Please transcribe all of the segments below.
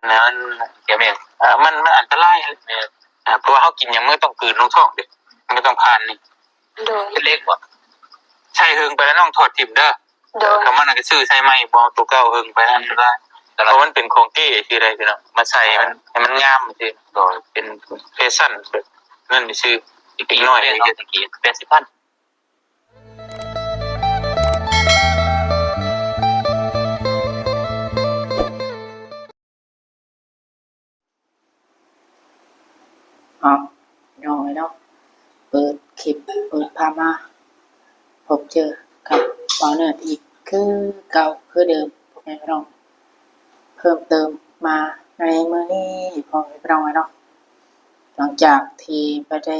นะมันเกี่ยวกับมันอันตรายเพราะว่าเขากินยังไม่ต้องกลืนลงท้องเด็กมันก็ต้องผ่านนี่โดยเล็กกว่าใช่เฮงไปแล้วน้องถอดทิมเด้อโดยคำว่านั่นก็ชื่อใช่ไหมบอตัวเก่าเฮงไปนั่นได้เพราะมันเป็นของเก้ที่อะไรพี่น้องมาใส่มันให้มันงามจริงโดยเป็นแฟชั่นนั่นชื่ออีกหน่อยเลยตะกี้80,000น้อยเนาะเปิดคลิปเปิดพามาพบเจอกับตอนเนิร์ดอีกคือเก่าคือเดิมพวกแม่พี่น้องเพิ่มเติมมาในมื้อนี้พอแม่พี่น้องเนาะหลังจากที่ไปได้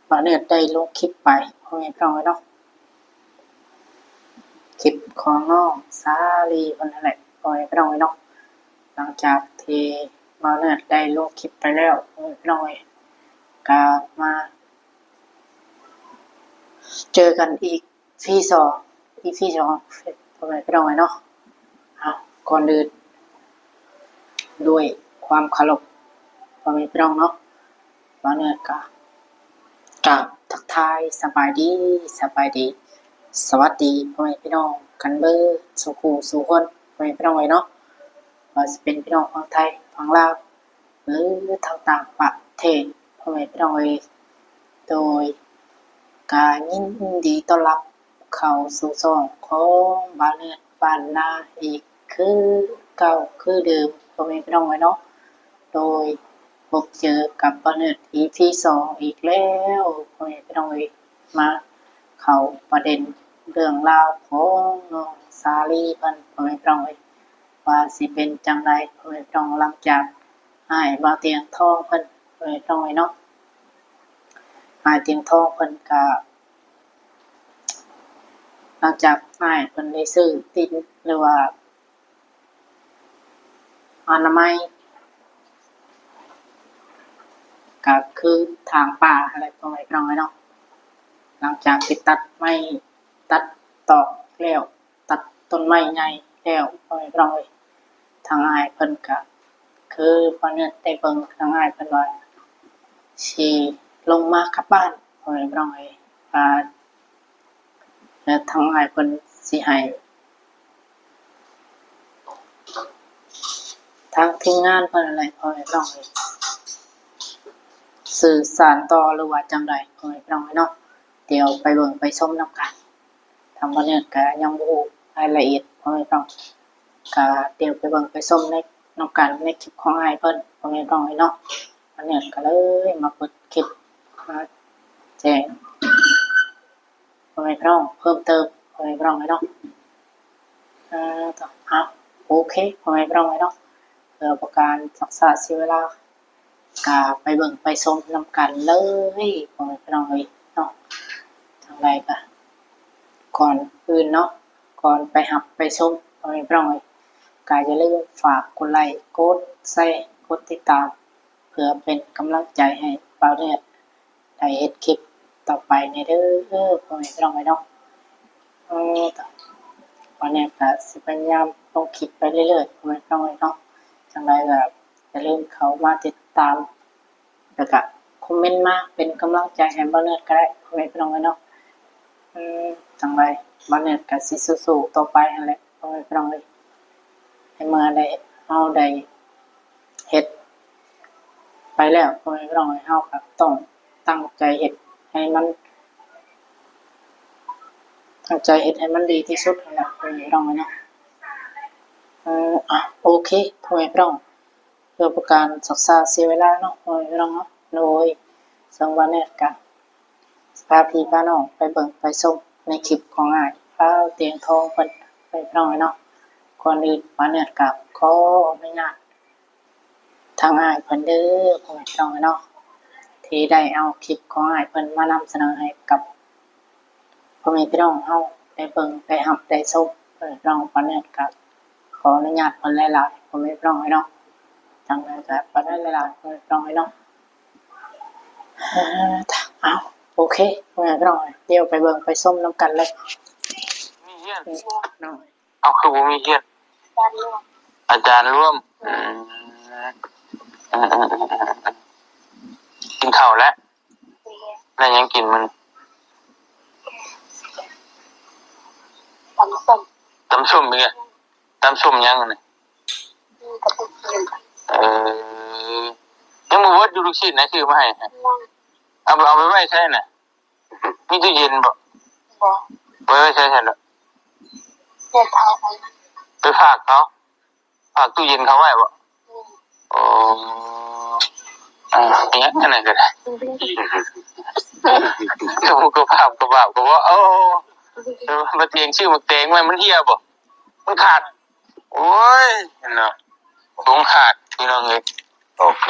ตอนเนิร์ดได้ลงคลิปไปพอแม่พี่น้องเนาะคลิปของน้องสาลีคนนั่นแหละพอแม่พี่น้องเนาะหลังจากที่ตอนเนิร์ดได้ลงคลิปไปแล้วพอแม่พี่น้องก็มาเจอกันอีกที่สองทำไมไปหน่อยเนาะก่อนอื่นด้วยความเคารพทำไมไปน้องเนาะตอนนี้ก็ทักทายสบายดีสวัสดีพ่อแม่พี่น้องกันเบอร์สุขูสุคนพ่อแม่พี่น้องเนาะว่าจะเป็นพี่น้องฝั่งไทยฝั่งลาวหรือทางต่างประเทศพ่อแม่พี่น้องโดยการยินดีต้อนรับเข้าสู่ช่องของบ้านเรือนบ้านนาอีกคือเก่าคือเดิมพ่อแม่พี่น้องเนาะโดยพบเจอกับบ้านเรือน EP 2อีกแล้วพ่อแม่พี่น้องมาเข้าประเด็นเรื่องราวของน้องสาลีเพิ่นพ่อแม่พี่น้องว่าสิเป็นจังไดพ่อแม่พี่น้องหลังจากให้บ่าวเตียงทองเพิ่นพ่อแม่พี่น้องเนาะให้เตียงทองเพิ่นก็หลังจากให้เพิ่นได้ซื้อตินหรือว่าอนามัยก็คือทางป่าอะไรประมาณนั้นเนาะหลังจากที่ตัดไม้ตัดตอกแล้วตัดต้นไม้ใหญ่แล้วประมาณนั้นทางอ้ายเพิ่นก็คือพอเนี่ยได้เบิ่งทางอ้ายเพิ่นว่าสิลงมากลับบ้านประมาณนั้นแล้วทางอ้ายเพิ่นสิให้ทางทีมงานเพิ่นอะไรพอให้น้องสื่อสารต่อหรือว่าจังไดพอให้น้องเนาะเดี๋ยวไปเบิ่งไปชมนำกันทางบ่เนี่ยก็ยังบ่รู้รายละเอียดพอให้น้องก็เดี๋ยวไปเบิ่งไปชมในนำกันในคลิปของอ้ายเพิ่นพอให้น้องเนาะอันนี้ก็เลยมาเปิดคลิปมาแจ้งพอให้น้องเพิ่มเติมพอให้น้องเนาะโอเคพอให้น้องเนาะเพื่อประการศึกษาเสียเวลาก็ไปเบิ่งไปชมนำกันเลยพ่อแม่พี่น้องเนาะทางใดก็ก่อนอื่นเนาะก่อนไปหับไปชมพ่อแม่พี่น้องก็อย่าลืมฝากกดไลค์กดแชร์กดติดตามเพื่อเป็นกำลังใจให้บ่าวเนี่ยได้เฮ็ดคลิปต่อไปในเด้อพ่อแม่พี่น้องเนาะวันนี้ก็สิพยายามลงคลิปไปเรื่อยๆพ่อแม่พี่น้องเนาะจังไดก็อย่าลืมเข้ามาติดตามแล้วก็คอมเมนต์มาเป็นกำลังใจให้บ่าวเนิร์ดก็ได้พ่อแม่พี่น้องเนาะจังไดบ่าวเนิร์ดก็สิสู้ๆต่อไปนั่นแหละพ่อแม่พี่น้องให้เมื่อได้เฮาได้เฮ็ดไปแล้วพ่อแม่พี่น้องเฮาก็ต้องตั้งใจเฮ็ดให้มันตั้งใจเฮ็ดให้มันดีที่สุดนั่นแหละพ่อแม่พี่น้องเนาะโอเคพ่อแม่พี่น้องเพื่อประการศึกษาเสียเวลาเนาะพ่อแม่พี่น้องเนาะโดยสังวันเนี่ยก็พาพี่พาน้องไปเบิ่งไปชมในคลิปของอ้ายฟ้าเตียงทองเพิ่นไปพี่น้องเนาะก่อนอื่นมาเนี่ยก็ขออนุญาตทางอ้ายเพิ่นเด้อพ่อแม่พี่น้องเนาะที่ได้เอาคลิปของอ้ายเพิ่นมานำเสนอให้กับพ่อแม่พี่น้องเฮาได้เบิ่งได้รับได้ชมเพิ่นน้องปานเนี่ยก็ขออนุญาตเพิ่นหลายๆพ่อแม่พี่น้องเนาะจังได๋ก็ปานนั้นหลายๆพ่อแม่พี่น้องเนาะโอเคพ่อแม่พี่น้องเดี๋ยวไปเบิ่งไปชมนำกันเลยมีเฮียนน้องเอาคือบ่มีเฮียน อาจารย์ร่วมกินข้าวแล้วแล้วยังกินมันตำส้มมีไงตำส้มยังไงยังมือวัดดูลูกชิ้นนะคือไม่ให้เอาไปไว้ใช่น่ะมีตู้เย็นบ่ไว้ใช่เหรอไปฝากเขาฝากตู้เย็นเขาไว้บ่โอ้อย่างนี้นั่นก็ได้ก็ภาพก็ว่าโอ้มาเตียงชื่อมาเตียงไว้มันเหี้ยบ่มันขาดโอ้ยเนาะตรงขาดพี่น้องเอ้ย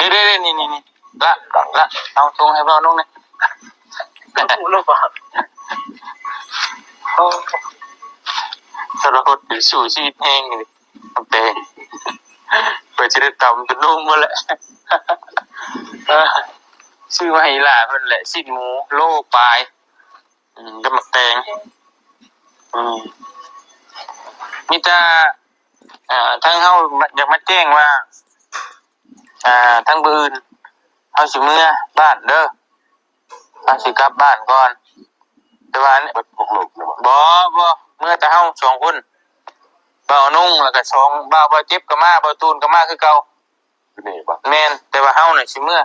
นี่ละเอาตรงให้เบาน้องเนี่ยลูกฝากสารพัดสู่ชีวิตแห้งเลยเตะไปจะได้ตำเป็นนุ่มมาแหละชื่อว่าไฮลาเพิ่นแหละสิ้นหมูโลปลายจะหมักแตงมีแต่ทั้งเฮาอยากมาแจ้งว่าทั้งบืนเฮาสิเมื่อบ้านเด้อเฮาสิกลับบ้านก่อนแต่ว่าบ่เมื่อแต่เฮา2คนเบานุ่งแล้วก็2บ่าวเจ็บก็มาบ่ตูนก็มาคือเก่านี่บ่แม่นแต่ว่าเฮาน่ะสิเมื่อ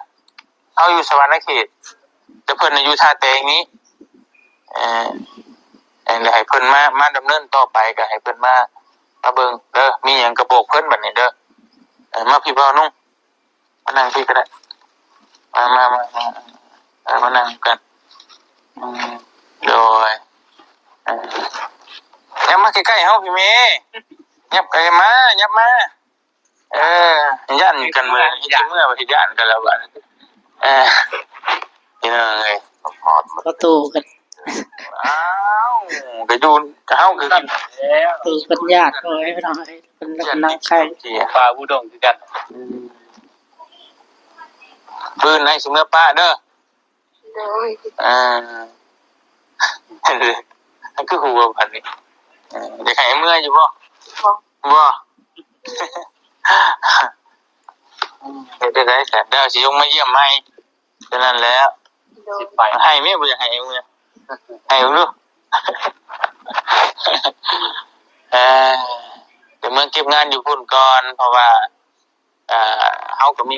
เฮาอยู่สวรรค์เขตแต่เพิ่นน่ะอยู่ท่าแตงนี้แล้วให้เพิ่นมาดำเนินต่อไปก็ให้เพิ่นมาเบิ่งเด้อมีหยังก็บอกเพิ่นบัดนี้เด้อมาพี่บ่าวนุ่งมานั่งพี่ก็ได้มานั่งกันโดยยับมาใกล้ๆเฮาพี่เมย์ยับไปมายับมาย่านกันเมื่อไปย่านกันแล้วบัดนี่เนาะไงก็ตู้กันอ้าวไปดูเฮาคือกินตู้เป็นญาติเลยพี่น้องเป็นนั่งใครปลาอุดงคือกันปืนให้สิเมื่อป้าเด้อนั่นคือหัวพันนี่จะให้เมื่ออยู่บ่ได้แต่เดี๋ยวสิยงมาเยี่ยมให้ฉะนั้นแล้วให้เมียบ่อยากให้เมื่อให้ลูกเดี๋ยวเมื่อเก็บงานอยู่พุ่นก่อนเพราะว่าเฮาก็มี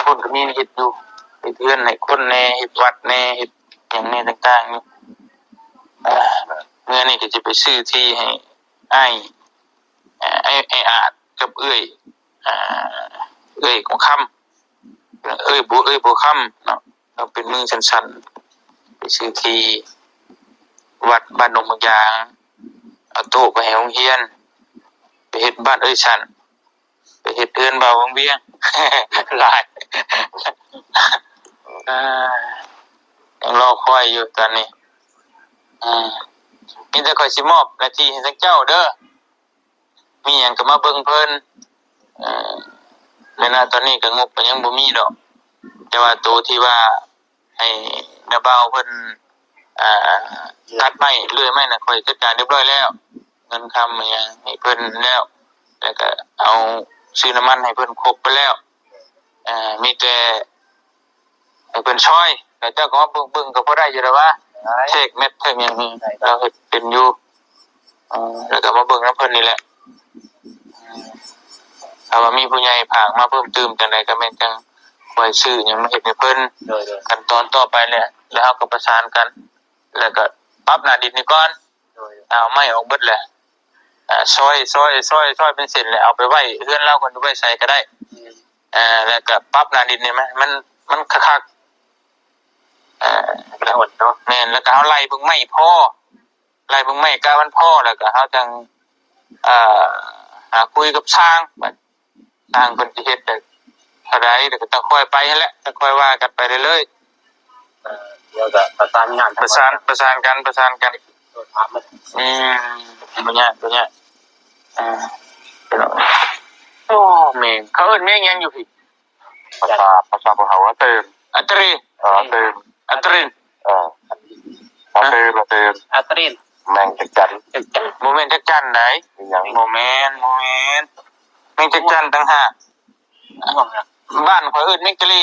พุ่นก็มีเฮ็ดอยู่เฮ็ดเพื่อนให้คนแน่เฮ็ดวัดแน่เฮ็ดหยังแน่ต่างๆนี่เมื่อนี่ก็จะไปซื้อที่ให้อ้ายอาจกับเอ้ยของค่ำบัวค่ำเนาะเราเป็นมือชันๆไปซื้อที่วัดบ้านหนองบางยางเอาโต๊ะไปให้โรงเรียนไปเฮ็ดบ้านชันไปเฮ็ดเรือนเบาวังเวียงหลายยังรอคอยอยู่ตอนนี้มีแต่คอยสิมอบหน้าที่ให้ทั้งเจ้าเด้อมีหยังก็มาเบิ่งเพิ่นในตอนนี้ก็งบก็ยังบ่มีดอกแต่ว่าตัวที่ว่าให้นาเบาเพิ่นตัดไม้เลื่อยไม้น่ะค่อยจัดการเรียบร้อยแล้วเงินคำอย่างให้เพิ่นแล้วก็เอาซื้อน้ำมันให้เพิ่นครบไปแล้วมีแต่ให้เพิ่นช่วยแต่เจ้าก็เบิ่งก็พอได้อยู่แล้วว่าเทคเม็ดเทคอย่างนี้เราเฮ็ดเป็นอยู่แล้วก็มาเบิ่งน้ำเพิ่นนี่แหละถ้าว่ามีผู้ใหญ่ผากมาเพิ่มเติมจังไดก็แม่นจังค่อยซื้อหยังมาเฮ็ดให้เพิ่นขั้นตอนต่อไปเนี่ยแล้วเฮาก็ประสานกันแล้วก็ปรับหน้าดินนี่ก่อนเอาไม้ออกเบิดแหละซอยเป็นเส้นแล้วเอาไปไว้เฮือนเราก่อนไว้ใส่ก็ได้แล้วก็ปรับหน้าดินนี่มันคักแล้วเนาะแม่นแล้วก็เอาไล่เบิ่งไม้พอไล่เบิ่งไม้กะมันพอแล้วก็เฮาจังคุยกับช่างบัดช่างเพิ่นสิเฮ็ดได้เท่าใดเดี๋ยวก็ต้องค่อยไปนั่นแหละต้องค่อยว่ากันไปเรื่อยๆเดี๋ยวก็ประสานกันบ่ยากบ่ยากโอ้แม่งเขาเอิ้นแม่งยังอยู่พี่ภาษาของเขาว่าเติมอัตริเติมอัตรินเติมอัตรินแม่งจักจันโมเมนต์จักจันไหนอย่างโมเมนต์ งจักจันต่างหากบ้านข่อยเอิ้นแมงกะลี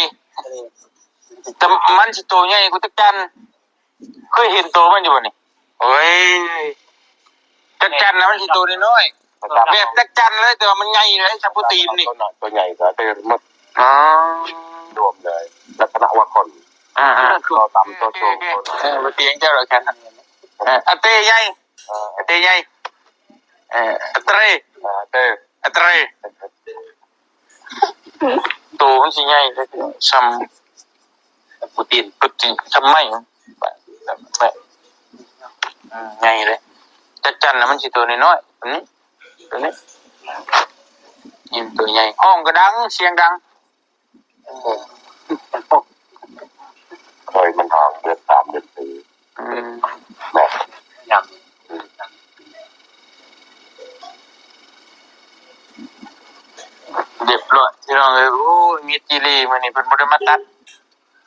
แต่มันสิโตใหญ่กว่าจักจันเคยเห็นโตมันอยู่บ่นี่โอ้ยจักจันน่ะมันสิโตน้อยๆแบบจักจันเลยแต่ว่ามันใหญ่เลยชัมพูตีนนี่ตัวใหญ่ก็เป็นมดอ๋อรวมเลยลักษณะว่าคนตัวต่ำตัวสูงบ่เตียงเจ้าหรอกครับอะเตใหญ่อะเตใหญ่อะเตอะเตโตมันสิใหญ่ซ้ำปูตีนซ้ำไม้ใหญ่เลยจักจันน่ะมันสิตัวน้อยๆตัวนี้ยิ่งตัวใหญ่ห้องก็ดังเสียงดังเคยมันห่างเดือน3 เดือน4แบบอย่างเรียบร้อยที่เราเลยโอ้มีจีรีมันนี่เป็นบริมาตัด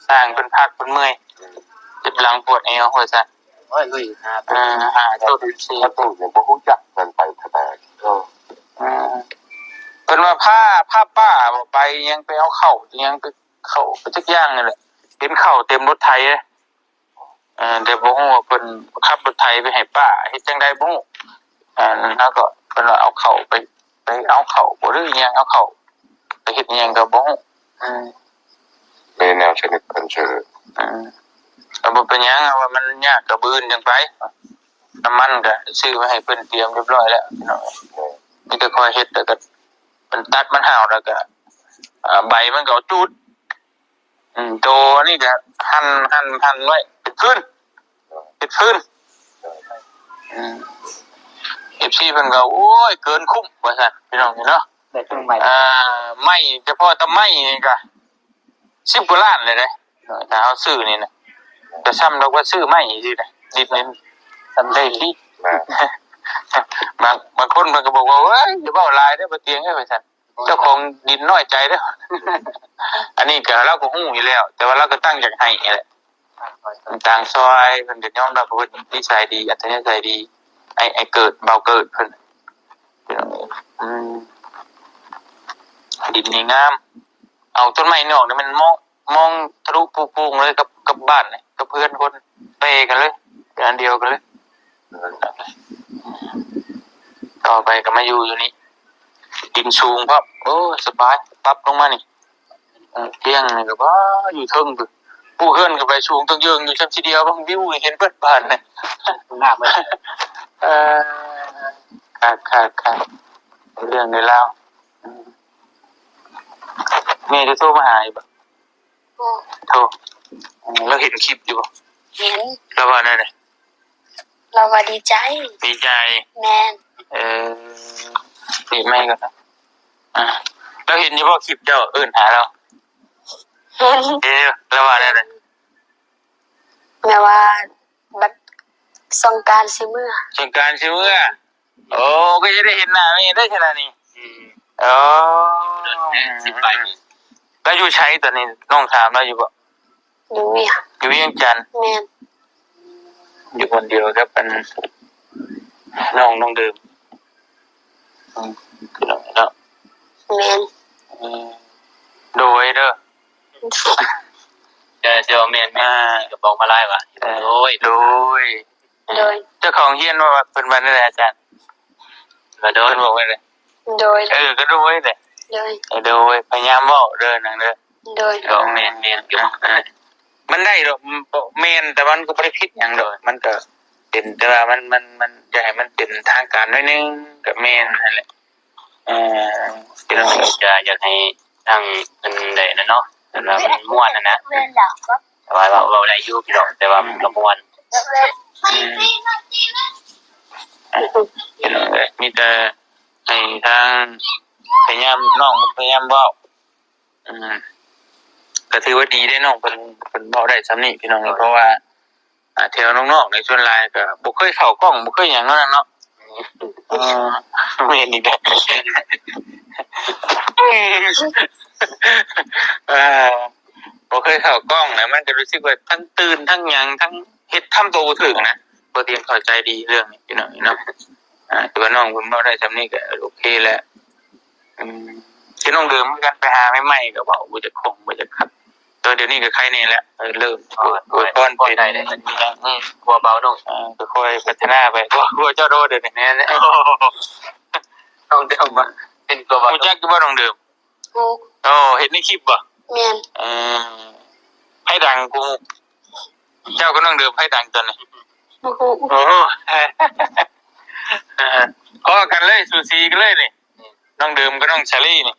สร้างเป็นพักเป็นเมื่อยเจ็บหลังปวดเอวหัวใจลุยหาตัวดูซีถ้าตื่นเนี่ยบ่ฮู้จักกันไปแท้เป็นว่าผ้าป้าไปยังไปเอาเข่ายังไปเข่าไปจักย่างนี่แหละเต็มเข่าเต็มรถไถเลยเดี๋ยวบ่ฮู้ว่าเพิ่นขับรถไถไปให้ป้าเฮ็ดจังได๋บ่ฮู้แล้วก็เพิ่นว่าเอาเข่าไปเอาเข่าบ่หรืออิหยังเอาเข่าไปเฮ็ดอิหยังก็บ่ฮู้ในแนวชนิดเพิ่นชื่อก็บ่เป็นหยังว่ามันยากก็บืนจังไปน้ำมันก็ซื้อไว้ให้เพิ่นเตรียมเรียบร้อยแล้วพี่น้องนี่ก็คอยเฮ็ดแล้วก็มันตัดมันห่าวแล้วก็ใบมันก็จูดโตนี่ก็หั่นไว้เป็นพื้นFC เพิ่นก็โอ้ยเกินคุ้มว่าซั่นพี่น้องเนาะได้เครื่องใหม่ไม่เฉพาะตะไม้นี่ก็10กว่าล้านเลยเด้ถ้าเอาซื้อนี่นะแต่ซ้ำเราก็ซื้อไม้ซื่อๆนะนิดนึงสำได้ที่บางคนมันก็บอกว่าเฮ้ยอย่าเว้าหลายเด้อบ่เตียงเอ้ยว่าซั่นเจ้าของดินน้อยใจเด้ออันนี้ก็เราก็ฮู้อยู่แล้วแต่ว่าเราก็ตั้งอยากให้นี่แหละต่างซอยเพิ่นก็ยอมรับว่าเพิ่นนิสัยดีอัธยาศัยดีไอ้เกิดเบาเกิดเพิ่นดินนี่งามเอาต้นไม้นอกนี่มันมองทะลุปูงเลยกับบ้านนี่กับเพื่อนคนเปกันเลยเป็นอันเดียวกันเลยต่อไปก็มาอยู่นี่ดินสูงปั๊บโอ้สบายปั๊บลงมานี่เที่ยงนี่ก็ว่าอยู่เทิงคือผู้เฮือนก็ไปสูงต้องยืนอยู่ชั้นทีเดียวบางวิวเห็นเบิดบ้านนี่งามเลยค่ะเรื่องในเล่าแม่จะโทรมาหาอีกบ่โทรแล้วเห็นคลิปอยู่บ่เห็นแล้วว่าได้เลยเราว่าดีใจแม่นดีแม่ก็นะแล้วเห็นอยู่บ่คลิปเจ้าหาเราเห็นแล้วว่าได้เลยแม่ว่าบัดสงกรานต์สิเมื่อโอ้ก็จะได้เห็นหน้าแม่ได้ขนาดนี้อ๋อสิไปแล้วอยู่ใช้ตอนนี้น้องถามแล้วอยู่บ่อยู่เวียงจันทน์แม่นอยู่คนเดียวครับเป็นน้องเดิมเนาะแม่นโดยเด้อเจ้าแม่นก็บอกมาหลายว่าโดยเจ้าของเฮียนว่าเพิ่นว่าได้อาจารย์ก็โดยบอกไว้เลยก็โดยเลยโดยพยายามเว้าเด้อนังเด้อก็แม่นอยู่มันได้ดอกแม่นแต่มันก็บ่ได้ผิดหยังดอกมันก็เป็นแต่ว่ามันอยากให้มันเป็นทางการหน่อยนึงก็แม่นนั่นแหละพี่น้องจะอยากให้ทางเพิ่นได้นะเนาะแต่ว่ามันม่วนนะแต่ว่าเราได้อยู่พี่น้องแต่ว่ามันก็ม่วนมีแต่ให้ทางพยายามน้องพยายามเว้าก็ถือว่าดีได้น้องเพิ่นเว้าได้ซำนี้พี่น้องเพราะว่าแถวน้องๆในส่วนหลายก็บ่เคยเข้ากล้องบ่เคยหยังนั้นเนาะแม่นอีกแล้วบ่เคยเข้ากล้องนะมันก็รู้สึกว่าทั้งตื่นทั้งหยังทั้งเฮ็ดทำตัวบ่ถึกนะบ่เตรียมเข้าใจดีเรื่องนี้พี่น้องเนาะแต่ว่าน้องเพิ่นเว้าได้ซำนี้ก็โอเคแล้ว ที่น้องเดิมกันไปหาใหม่ๆก็บอกว่าจะคงว่าจะขัดตัวเดี๋ยวนี้ก็ใครนี่แหละเริ่มก้อนเป็นหัวเบาลงก็ค่อยพัฒนาไปหัวเจ้าโดดเดี๋ยวนี้น้องเดิมว่าเป็นตัวเบารู้จักว่าน้องเดิมโอ้เห็นในคลิปป่ะแม่นให้ดังกูเจ้าก็น้องเดิมให้ดังตอนนี้บ่ฮู้โอ้พอกันเลยสูสีกันเลยนี่น้องเดิมก็น้องชาลี่นี่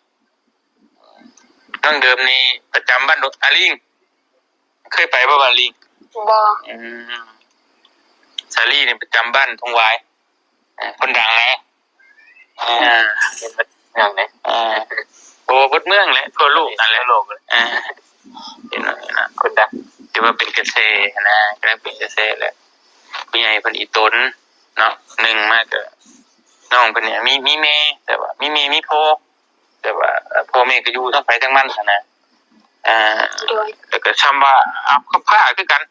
น้องเดิมนี่ประจำบ้านอาลิงเคยไปบ้านลิงบ่ชาลี่นี่ประจำบ้านทงวายคนดังไงเป็นอย่างไหนโอ้พุทธเมืองเลยทั่วโลกนั่นแหละโลกเลยเห็นไหมนะคนดังที่ว่าเป็นเกษตรนะก็เป็นเกษตรแหละผู้ใหญ่เป็นอีตนเนาะหนึ่งมากก็น้องเป็นเนี่ยมีเมย์แต่ว่ามีเมย์มีโพแต่ว่าพ่อแม่ก็อยู่ทั้งไปทั้งมันนะแต่ก็ชำว่าอัพคำผ้าคือกัน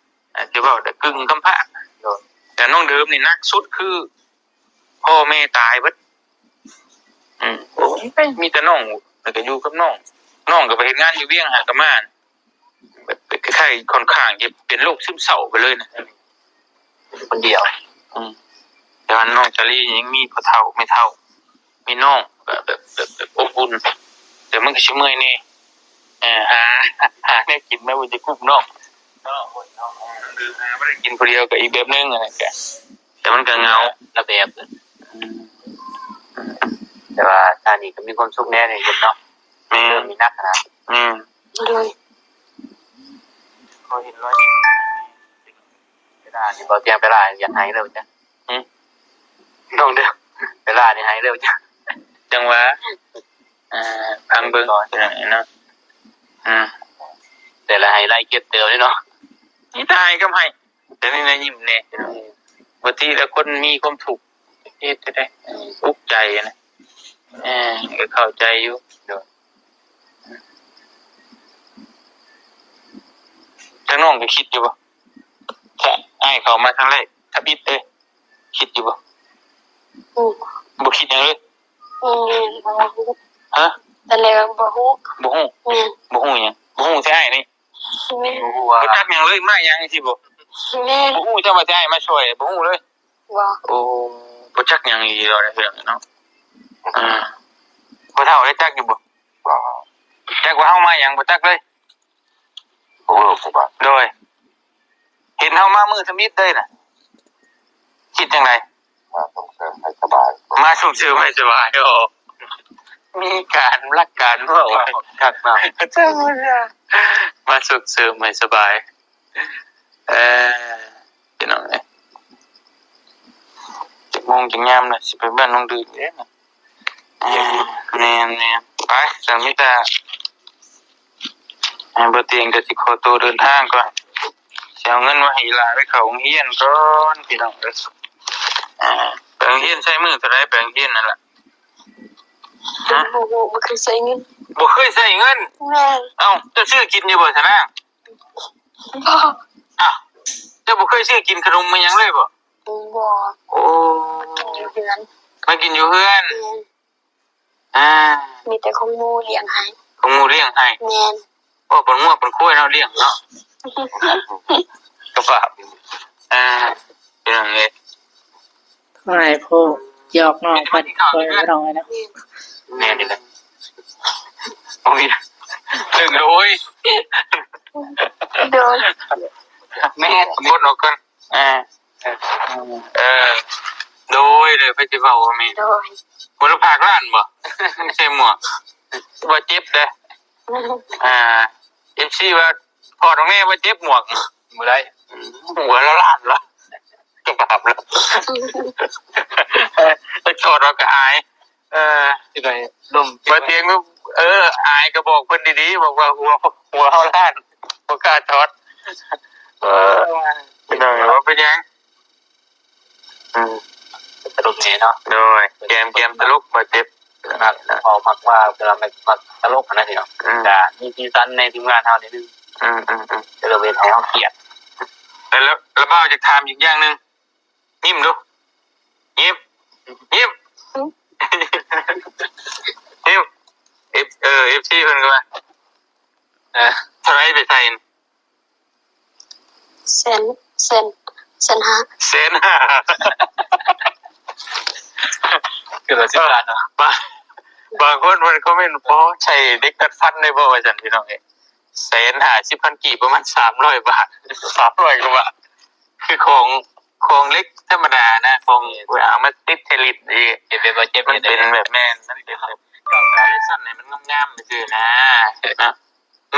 จะว่าแต่กึ่งคำผ้าแต่น้องเดิมนี่นักสุดคือพ่อแม่ตายเบิดโอ้ยมีแต่น้องแต่ก็อยู่กับน้องก็ไปเฮ็ดงานอยู่เวียงหากะมานแบบคล้ายๆค่อนข้างจะเป็นโรคซึมเศร้าไปเลยนะคนเดียวแต่ว่าน้องจารียังมีพ่อเฒ่าไม่เฒ่ามีน้องแบบอบอุ่นแต่มันก็ชิเมื่อยนี่หาแม่กินไม่ว่าจะกุ้มน้องคือหาไม่ได้กินคนเดียวกับอีกแบบนึงอะไรแกแต่มันก็เงาระแบบแต่ว่าตานี่ก็มีความสุขแน่เลยคุณเนาะเริ่มมีนักนะเลยเขาเห็นรอยเวลานี่บอกเตรียมเวลาอยากหายเร็วจ้ะน้องเดียวเวลานี่หายเร็วจ้ะจังหวะพังเบิ้งเนาะแต่ละไฮไลท์เก็บเตียวเลยเนาะนี่ตายก็ไม่แต่นี่นะยิ้มเนี่ยบางทีแล้วคนมีความถูกเฮ็ดได้อุกใจนะก็เข้าใจอยู่ทั้งน้องก็คิดอยู่ป่ะแค่ไอ้เขามาครั้งแรกทับอิดเลยคิดอยู่ป่ะบ่คิดยังเลยฮะแต่แล้วบ่ฮู้บ่ฮู้บ่ฮู้หยังบ่ฮู้ใช่นี่บ่จักหยังเลยมาหยังสิบ่บ่ฮู้จะว่าจะให้มาช่วยบ่ฮู้เลยโอ้บ่จักหยังอีดอกเรื่องเนาะบ่เฒ่าได้จักอยู่บ่จักว่าเฮามาหยังบ่จักเลยโอ้บ่บ่โดยเห็นเฮามามือทมิดเลยน่ะคิดจังได๋มาส่งเสริมให้สบายมาส่งเสริมให้สบายโอ้มีการรักกันเว้าคักมากมาส่งเสริมให้สบายพี่น้องเอ้ยจักโมงจักยามน่ะสิไปบ้านน้องดื้อเด้น่ะแม่นๆไปสังมิตาบ่เตียงก็สิขอตัวเดินทางก่อนสิเอาเงินมาให้หลานไปเข้าโรงเรียนก่อนพี่น้องเอ้ยไปโรงเรียนใช้มือเท่าไรไปโรงเรียนนั่นล่ะบ่เคยใช้เงินบ่เคยใช้เงินแม่เอ้าจะซื้อกินอยู่บ่ซะนะบ่จะบ่เคยซื้อกินขนมมาหยังเลยบ่โอ้อยู่เฮือนมากินอยู่เฮือนมีแต่ของหมู่เลี้ยงให้ของหมู่เลี้ยงให้แม่นบ่ปนงัวปนควายเนาะเลี้ยงเนาะก็ฝากเป็นจังได๋ให้ผู้หยอกน้องเพิ่นบ่ร้องนะแม่นี่แหละโอ้ยถึงโอ้ยโดนแม่สมมุติเอาก่อนโดยเลยไปสิเว้าว่าแม่โดยบ่ละภาคร้านบ่ใส่หมวกบ่เจ็บเด้FC ว่าพอตรงนี้ว่าเจ็บหมวกมื้อใดหัวละล้านละก็บาปแล้วจะโทษเราก็อายที่ไหนลมมาเทียงอายก็บอกเพิ่นดีๆบอกว่าหัวเฮาล้านบ่กล้าทอดเป็นไงว่าเป็นยังตลกแน่เนาะโดยเกมตลกบ่เจ็บนะครับพอมักว่าเวลามักตลกนะพี่เนาะจะมีซีซั่นในทีมงานเฮานิดนึงจะเราเว้นให้เฮาเกียรติแล้วบ้าจะถามอีกอย่างนึงยิ้มดูยิ้ม FC เพิ่นก็ว่าเท่าไหร่ไปไทย เซนเซนเซนฮะ เซนห้า เกือบ10 ล้านเนาะ บางคนมันก็ไม่พอใช้เด็กตัดฟันได้บ่ว่าจังพี่น้องเอ้แสนห้าสิบพันกีบประมาณ300 บาท300 กว่าบาทคือของเล็กธรรมดานะของเอามาติดเทลิตนี่ เจ็บเป็นบ่เจ็บ มัน ได้ เป็นแบบแม่นมันเป็นแบบไอ้สั้นให้มันงามๆซื่อนะ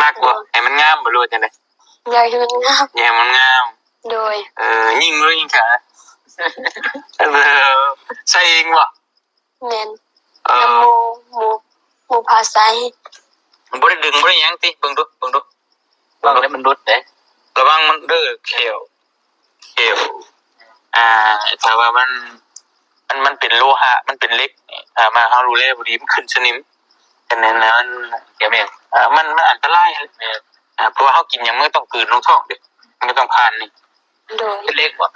มากกว่าให้มันงามบ่รู้จังได๋ อยากให้มันงาม อย่าให้มันงาม โดย ยิ่งรู้ยิ่งขาใช่เองบ่ แม่นน้ำหมูภาษา มันบ่ได้ดึงบ่ได้หยังติเบิ่งดู บางแล้วมันรุดเด้ ระวังมันเด้อเขียวถ้าว่ามันเป็นโลหะมันเป็นเหล็กถ้ามาเฮารู้แล้วบ่ดีมันขึ้นสนิมฉะนั้นนะมัน เดี๋ยวแม่ง มันอันตรายเพราะว่าเฮากินหยังมันต้องกลืนลงท้องเด้มันก็ต้องผ่านนี่ โดย เป็นเล็กบ่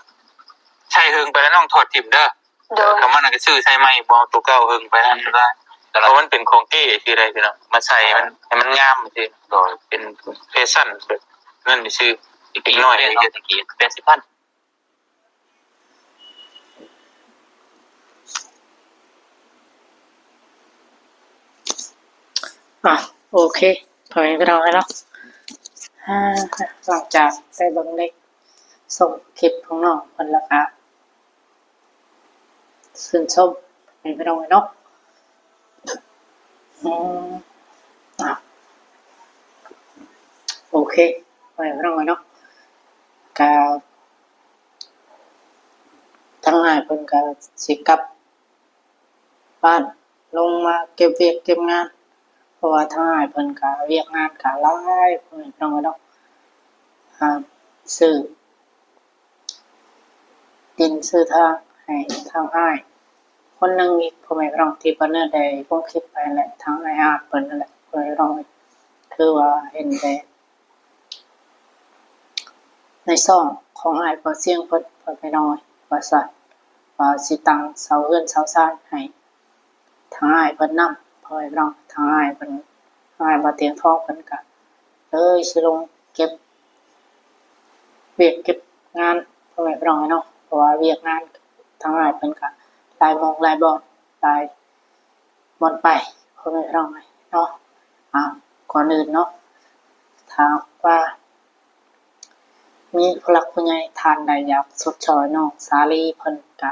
ใช่เฮิงไปแล้วน้องถอดทิ่มเด้อ โดย คำว่านั่นก็ซื้อใช่ไหมบ่ตัวเก่าเฮิงไปนั่นก็ได้เพราะมันเป็นของเก๋คืออะไรพี่น้องมาใส่มันให้มันงามซื่อก็เป็นแฟชั่นแบบนั่นซื่ออีกน้อย เจ็ดตะกี้80 พัน โอเคถอยไปเราเนาะหลังจากได้เบิ่งเล็กส่งคลิปของน้องเพิ่นแล้วก็ชื่นชมให้ไปเราเนาะโอเคไปเราเนาะก็ทั้งหลายเพิ่นก็สิกลับบ้านลงมาเก็บเวียกเก็บงานเพราะว่าทางอ้ายเพิ่นก็เวียกงานก็หลายเพิ่นน้องเนาะซื้อดินซื้อทางให้ทางอ้ายคนหนึงอีกพ่อแม่พี่น้องที่เพิ่นได้ลงคลิปไปแหละทางอ้ายอาจเพิ่นนั่นแหละพ่อแม่พี่น้องคือว่าเห็นแต่ในซ่องของอ้ายเพิ่นเสียงเพิ่นพ่อแม่พี่น้องว่าซั่นว่าสิตั้งเสาเรือนเสาซ่านให้ทางอ้ายเพิ่นนำพ่อแม่พี่น้องทางอ้ายเพิ่นอ้ายบ่เตียงทองเพิ่นก็สิลงเก็บเวียกเก็บงานพ่อแม่พี่น้องเนาะเพราะว่าเวียกงานทางอ้ายเพิ่นก็หลายหม้องหลายบ่อนหลายบ่อนไปพ่อแม่พี่น้องเนาะก่อนอื่นเนาะถามว่ามีผู้หลักผู้ใหญ่ท่านใดอยากชดเชยน้องสาลีเพิ่นก็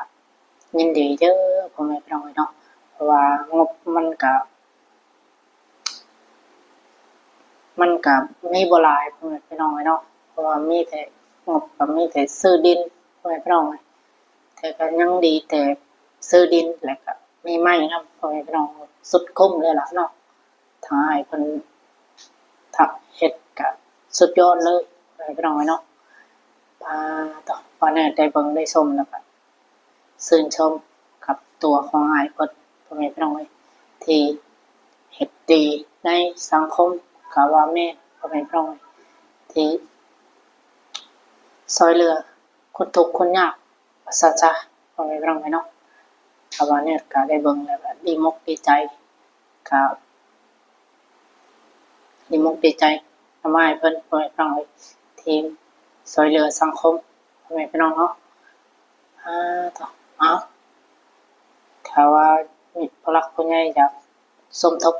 ยินดีเด้อพ่อแม่พี่น้องเนาะเพราะว่างบมันก็มีบ่หลายพ่อแม่พี่น้องเนาะเพราะว่ามีแต่งบก็มีแต่ซื้อดินพ่อแม่พี่น้องแต่ก็ยังดีแต่ซื้อดินแล้วก็มีไม้นำพ่อแม่พี่น้องสุดคุ้มเลยล่ะเนาะทางให้เพิ่นทักเฮ็ดก็สุดยอดเลยพ่อแม่พี่น้องเนาะต่อวันนี้ได้เบิ่งได้ชมแล้วก็ชื่นชมกับตัวของอ้ายเพิ่นพ่อแม่พี่น้องที่เฮ็ดดีในสังคมก็ว่าแม่พ่อแม่พี่น้องที่ช่วยเหลือคนทุกข์คนยากว่าซั่นซะพ่อแม่พี่น้องเนาะก็ว่าเนี่ยก็ได้เบิ่งแล้วก็ดีมกดีใจก็ดีมกดีใจทำให้เพิ่นพ่อแม่พี่น้องที่ช่วยเหลือสังคมพ่อแม่พี่น้องเนาะต่อถ้าว่ามีผู้หลักผู้ใหญ่อยากสมทบ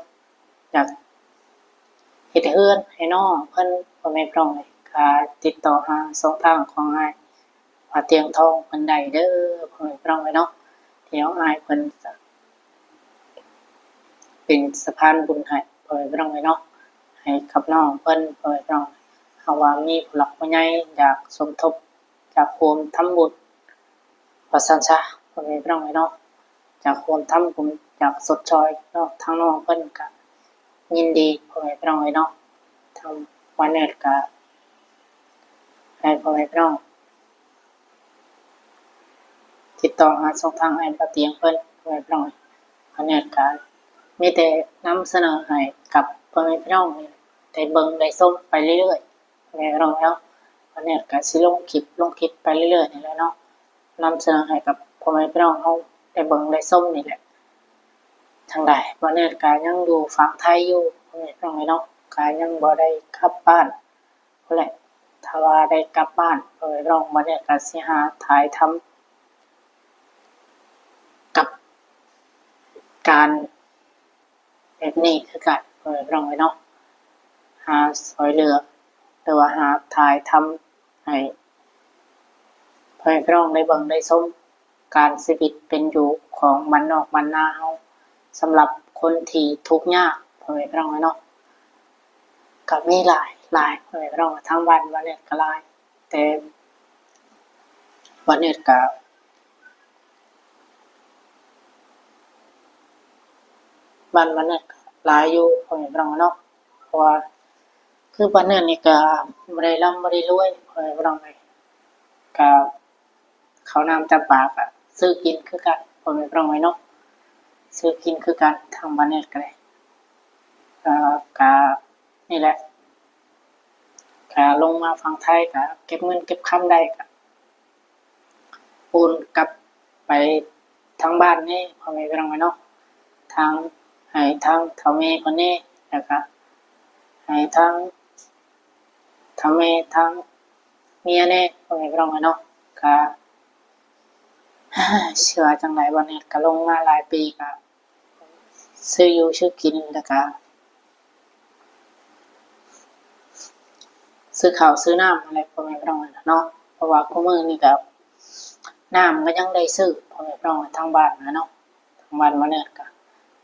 อยากเฮ็ดเรือนให้น้องเพิ่นพ่อแม่พี่น้องก็ติดต่อหาช่องทางของอ้ายว่าเตียงทองเพิ่นได้เด้อพ่อแม่พี่น้องเนาะเดี๋ยวอ้ายเพิ่นจะเป็นสะพานบุญให้พ่อแม่พี่น้องเนาะให้กับน้องเพิ่นพ่อแม่พี่น้องเฮาว่ามีผู้หลักผู้ใหญ่อยากสมทบจากร่วมทำบุญว่าซั่นซะพ่อแม่พี่น้องเนาะจากร่วมทำบุญจากสดชอยเนาะทางน้องเพิ่นก็ยินดีพ่อแม่พี่น้องเนาะทางวันนี้ก็ให้พ่อแม่พี่น้องติดต่อหาช่องทางให้บ่เตียงเพิ่นพ่อแม่พี่น้องวันนี้ก็มีแต่นำเสนอให้กับพ่อแม่พี่น้องได้เบิ่งได้ชมไปเรื่อยๆพ่อแม่พี่น้องเนาะวันนี้ก็สิลงคลิปไปเรื่อยๆนี่แหละเนาะ นำเสนอให้กับพ่อแม่พี่น้องเฮาได้เบิ่งได้ชมนี่แหละ ทางใดบ่แน่ก็ยังอยู่ฝั่งไทยอยู่พ่อแม่พี่น้องเนาะก็ยังบ่ได้กลับบ้านพุ่นแหละถ้าว่าได้กลับบ้านพ่อแม่พี่น้องบ่แน่ก็สิหาถ่ายทำกับการแบบนี้คือกันพ่อแม่พี่น้องเนาะหาซอยเหลือหรือว่าหาถ่ายทำให้พ่อแม่พี่น้องได้เบิ่งได้ชมการชีวิตเป็นอยู่ของบ้านนอกบ้านนาเฮาสำหรับคนที่ทุกข์ยากพ่อแม่พี่น้องเนาะก็มีหลายพ่อแม่พี่น้องทั้งบ้านวันนี้ก็หลายแต่วันนี้ก็บ้านวันนี้ก็หลายอยู่พ่อแม่พี่น้องเนาะเพราะว่าคือบ้านนี้นี่ก็บ่ได้ร่ำบ่ได้รวยพ่อแม่พี่น้องเลยก็ข้าวน้ำจำปาก็ซื้อกินคือกันพ่อแม่พี่น้องเนาะซื้อกินคือกันทางบ้านนี้ก็ได้ก็นี่แหละก็ลงมาฝั่งไทยก็เก็บเงินเก็บคำได้ก็โอนกลับไปทางบ้านนี่พ่อแม่พี่น้องเนาะทางให้ทางเฒ่าแม่คนนี้แล้วก็ให้ทางเฒ่าแม่ทางเมียนี่พ่อแม่พี่น้องเนาะก็เชื่อจังไดบ่เนี่ยก็ลงมาหลายปีก็ซื้ออยู่ซื้อกินแล้วก็ซื้อข้าวซื้อน้ำอะไรพ่อแม่พี่น้องเนาะเพราะว่าคุมื้อนี้ก็น้ำก็ยังได้ซื้อพ่อแม่พี่น้องทางบ้านเนาะทางบ้านมาเนี่ยก็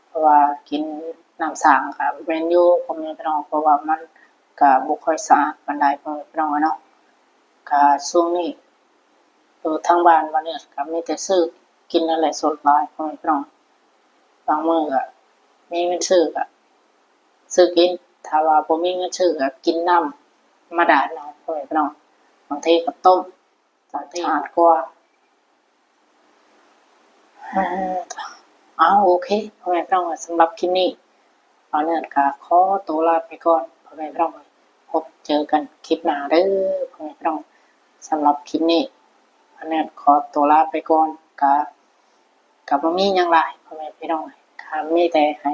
เพราะว่ากินน้ำสางก็แม่นอยู่พ่อแม่พี่น้องเพราะว่ามันก็บ่ค่อยสะอาดปานใดพ่อแม่พี่น้องเนาะก็ช่วงนี้ทางบ้านมาเนี่ยก็มีแต่ซื้อกินอะไรสดหลายพ่อแม่พี่น้องบางมื้อก็มีเงินซื้อก็ซื้อกินถ้าว่าบ่มีเงินซื้อก็กินน้ำมาดาดเอาพ่อแม่พี่น้องบางทีก็ต้มบางทีสะอาดกว่าโอเคพ่อแม่พี่น้องสำหรับคลิปนี้เอาเนี่ยก็ขอตัวลาไปก่อนพ่อแม่พี่น้องพบเจอกันคลิปหน้าเด้อพ่อแม่พี่น้องสำหรับคลิปนี้เอาเนี่ยขอตัวลาไปก่อนก็บ่มีหยังหลายพ่อแม่พี่น้องก็มีแต่ให้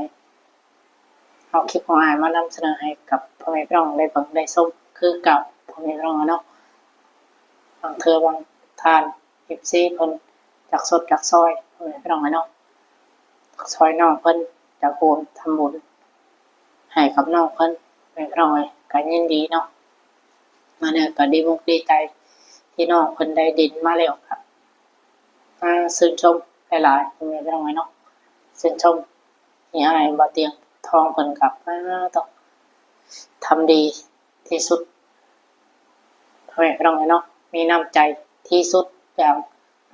เอาคลิปของอ้ายมานำเสนอให้กับพ่อแม่พี่น้องได้เบิ่งได้ชมคือเก่าพ่อแม่พี่น้องเนาะบางเทื่อบางทาน FC เพิ่นจากสดจากซอยพ่อแม่พี่น้องเนาะซอยน้องเพิ่นจากโฮมทำบุญให้กับน้องเพิ่นพ่อแม่พี่น้องก็ยินดีเนาะมาเนี่ยก็ดีมุกดีใจที่น้องเพิ่นได้ดินมาแล้วครับชื่นชมหลายๆพ่อแม่พี่น้องเนาะชื่นชมนี่อ้ายบ่เตียงทองเพิ่นกับต้องทำดีที่สุดพ่อแม่พี่น้องเนาะมีน้ำใจที่สุดอย่าง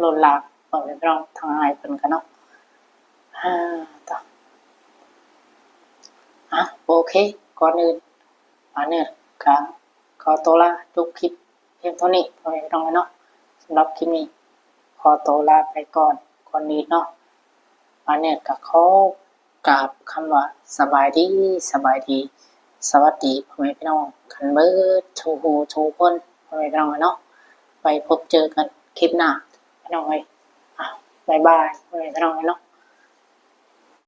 ล้นหลามพ่อแม่พี่น้องทางอ้ายเพิ่นก็เนาะต่อโอเคก่อนอื่นเนี่ยก็ขอตัวลาจบคลิปเพียงเท่านี้พ่อแม่พี่น้องเนาะสำหรับคลิปนี้ขอตัวลาไปก่อนอื่นเนาะเนี่ยก็ขอกราบคำว่าสบายดีสวัสดีพ่อแม่พี่น้องกันเบิดทุกผู้ทุกคนพ่อแม่พี่น้องเนาะไปพบเจอกันคลิปหน้าพี่น้องบ๊ายบายพ่อแม่พี่น้องเนาะ